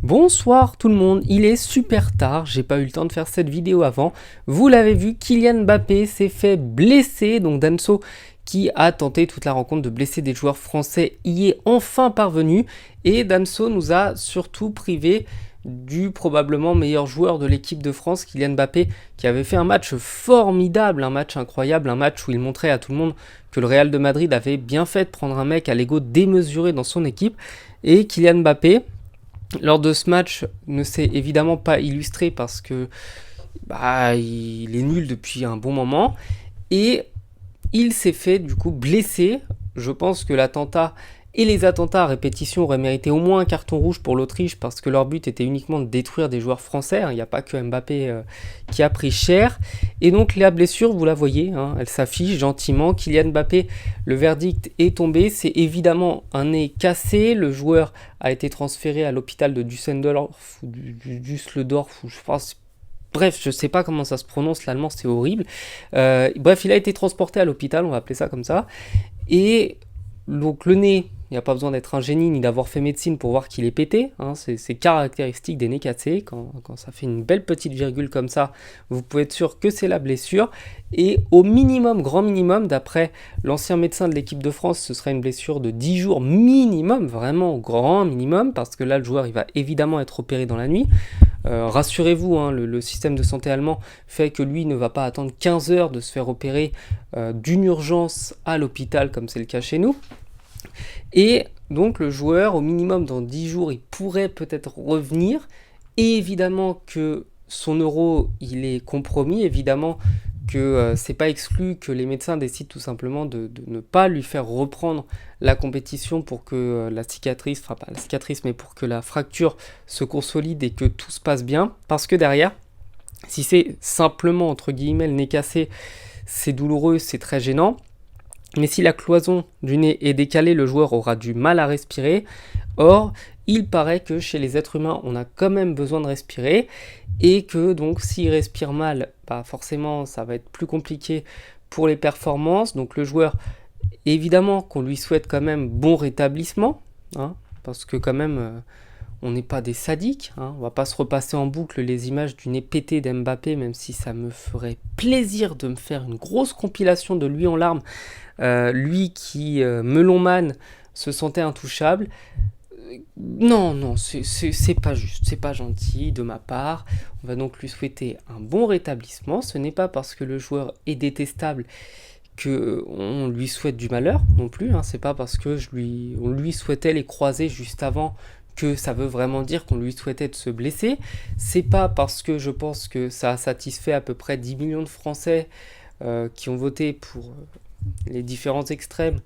Bonsoir tout le monde, il est super tard, j'ai pas eu le temps de faire cette vidéo avant. Vous l'avez vu, Kylian Mbappé s'est fait blesser, donc Danso qui a tenté toute la rencontre de blesser des joueurs français y est enfin parvenu. Et Danso nous a surtout privé du probablement meilleur joueur de l'équipe de France, Kylian Mbappé, qui avait fait un match formidable, un match incroyable, un match où il montrait à tout le monde que le Real de Madrid avait bien fait de prendre un mec à l'ego démesuré dans son équipe. Et Kylian Mbappé, lors de ce match, ne s'est évidemment pas illustré parce que il est nul depuis un bon moment et il s'est fait du coup blesser. Je pense que l'attentat et les attentats à répétition auraient mérité au moins un carton rouge pour l'Autriche parce que leur but était uniquement de détruire des joueurs français. Il n'y a pas que Mbappé qui a pris cher. Et donc la blessure, vous la voyez, elle s'affiche gentiment. Kylian Mbappé, le verdict est tombé. C'est évidemment un nez cassé. Le joueur a été transféré à l'hôpital de Düsseldorf ou Düsseldorf, ou je pense. Bref, je sais pas comment ça se prononce, l'allemand c'est horrible. Bref, il a été transporté à l'hôpital, on va appeler ça comme ça. Et donc le nez, il n'y a pas besoin d'être un génie ni d'avoir fait médecine pour voir qu'il est pété. C'est caractéristique des nez cassés. Quand ça fait une belle petite virgule comme ça, vous pouvez être sûr que c'est la blessure. Et au minimum, grand minimum, d'après l'ancien médecin de l'équipe de France, ce serait une blessure de 10 jours minimum, vraiment grand minimum, parce que là, le joueur, il va évidemment être opéré dans la nuit. Rassurez-vous, le système de santé allemand fait que lui ne va pas attendre 15 heures de se faire opérer d'une urgence à l'hôpital, comme c'est le cas chez nous. Et donc le joueur, au minimum dans 10 jours, il pourrait peut-être revenir. Et évidemment que son euro, il est compromis. Évidemment que c'est pas exclu que les médecins décident tout simplement de ne pas lui faire reprendre la compétition pour que la cicatrice, enfin pas la cicatrice, mais pour que la fracture se consolide et que tout se passe bien. Parce que derrière, si c'est simplement, entre guillemets, le nez cassé, c'est douloureux, c'est très gênant. Mais si la cloison du nez est décalée, le joueur aura du mal à respirer. Or, il paraît que chez les êtres humains, on a quand même besoin de respirer. Et que donc, s'il respire mal, forcément, ça va être plus compliqué pour les performances. Donc le joueur, évidemment qu'on lui souhaite quand même bon rétablissement. Parce que quand même, on n'est pas des sadiques. On va pas se repasser en boucle les images du nez pété d'Mbappé, même si ça me ferait plaisir de me faire une grosse compilation de lui en larmes. Lui qui, melonman, se sentait intouchable. Non, c'est pas juste, c'est pas gentil de ma part. On va donc lui souhaiter un bon rétablissement. Ce n'est pas parce que le joueur est détestable qu'on lui souhaite du malheur non plus. C'est pas parce que on lui souhaitait les croisés juste avant que ça veut vraiment dire qu'on lui souhaitait de se blesser. C'est pas parce que je pense que ça a satisfait à peu près 10 millions de Français qui ont voté pour les différents extrêmes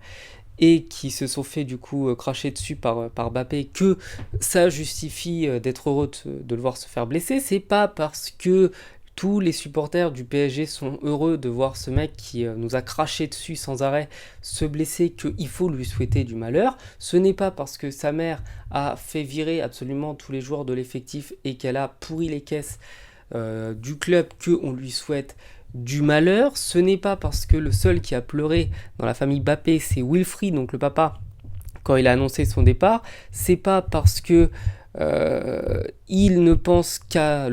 et qui se sont fait du coup cracher dessus par Mbappé, que ça justifie d'être heureux de le voir se faire blesser. C'est pas parce que tous les supporters du PSG sont heureux de voir ce mec qui nous a craché dessus sans arrêt se blesser qu'il faut lui souhaiter du malheur. Ce n'est pas parce que sa mère a fait virer absolument tous les joueurs de l'effectif et qu'elle a pourri les caisses du club qu'on lui souhaite du malheur. Ce n'est pas parce que le seul qui a pleuré dans la famille Mbappé, c'est Wilfried, donc le papa, quand il a annoncé son départ. C'est pas parce que il ne pense qu'à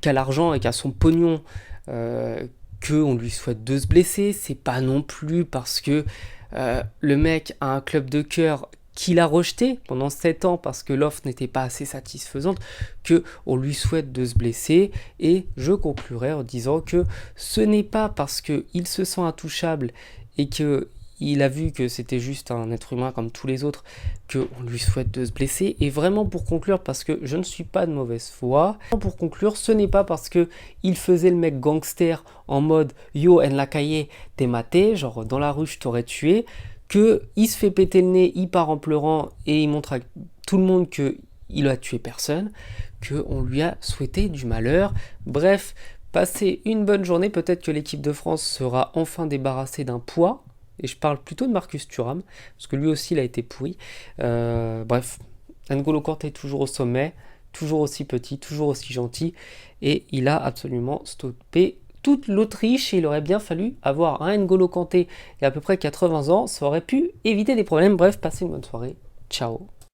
l'argent et qu'à son pognon qu'on lui souhaite de se blesser. C'est pas non plus parce que le mec a un club de cœur qu'il a rejeté pendant 7 ans parce que l'offre n'était pas assez satisfaisante, qu'on lui souhaite de se blesser. Et je conclurai en disant que ce n'est pas parce qu'il se sent intouchable et qu'il a vu que c'était juste un être humain comme tous les autres qu'on lui souhaite de se blesser. Et vraiment pour conclure, parce que je ne suis pas de mauvaise foi, pour conclure, ce n'est pas parce qu'il faisait le mec gangster en mode « Yo, en la cahier, t'es maté », genre dans la rue je t'aurais tué, qu'il se fait péter le nez, il part en pleurant et il montre à tout le monde qu'il a tué personne, qu'on lui a souhaité du malheur. Bref, passez une bonne journée, peut-être que l'équipe de France sera enfin débarrassée d'un poids, et je parle plutôt de Marcus Thuram, parce que lui aussi il a été pourri. Bref, N'Golo Kanté est toujours au sommet, toujours aussi petit, toujours aussi gentil, et il a absolument stoppé toute l'Autriche. Il aurait bien fallu avoir un N'Golo Kanté il y a à peu près 80 ans, ça aurait pu éviter des problèmes. Bref, passez une bonne soirée, ciao.